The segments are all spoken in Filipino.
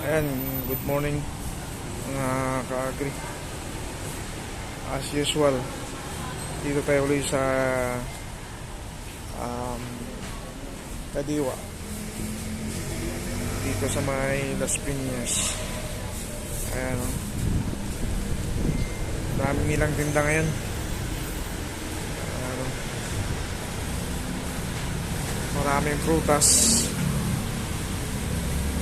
Ayan, good morning mga ka-agri. As usual, dito tayo ulit sa Kadiwa, dito sa may Las Piñas. Ayan, daming ilang tinda ngayon. Ayan, maraming prutas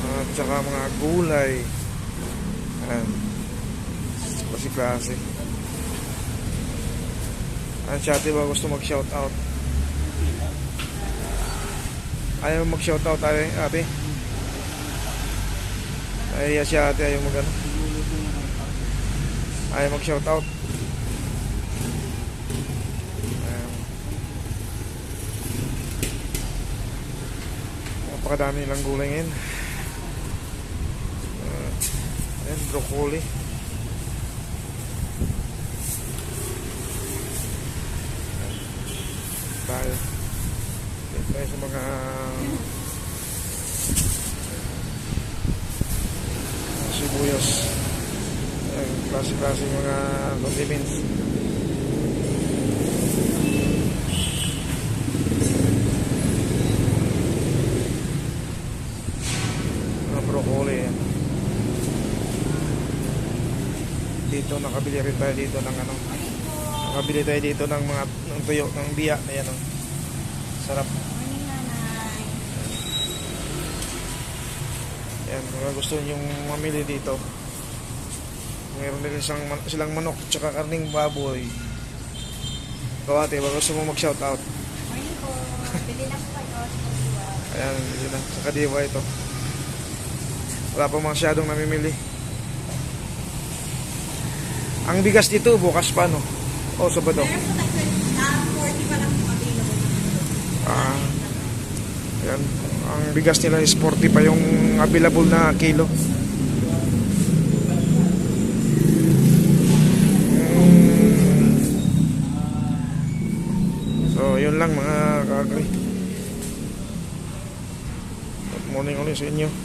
at saka mga gulay. Ayan, klase-klase. Ayan, si ate ba gusto mag-shoutout? Ayaw mag-shoutout ate? Ay, si ate ayaw mag-ano? Ayaw mag-shoutout. Ayan, napakadami nilang gulay ngayon. Ayan, broccoli. Tayo sa mga sibuyas. Ayan, klase-klase mga condiments. Mga broccoli. Dito nakabili rin tayo dito ng ano, nakabili tayo dito ng mga tuyo ng biya. Ayan, oh, sarap. Ayan, kung gusto nyo mamili dito, mayroon din silang manok at saka karning baboy. Kawate, baka gusto mo mag-shoutout? Morning po, bili lang po kayo sa Kadiwa. Ayan, bili na sa Kadiwa ito. Wala pa masyadong namimili. Ang bigas dito, bukas pa, no? O, Sabado. Meron po tayo na 40 pa lang po available. Ayan, ang bigas nila is 40 pa yung available na kilo. So, yun lang mga kakri. Good morning ulit sa inyo.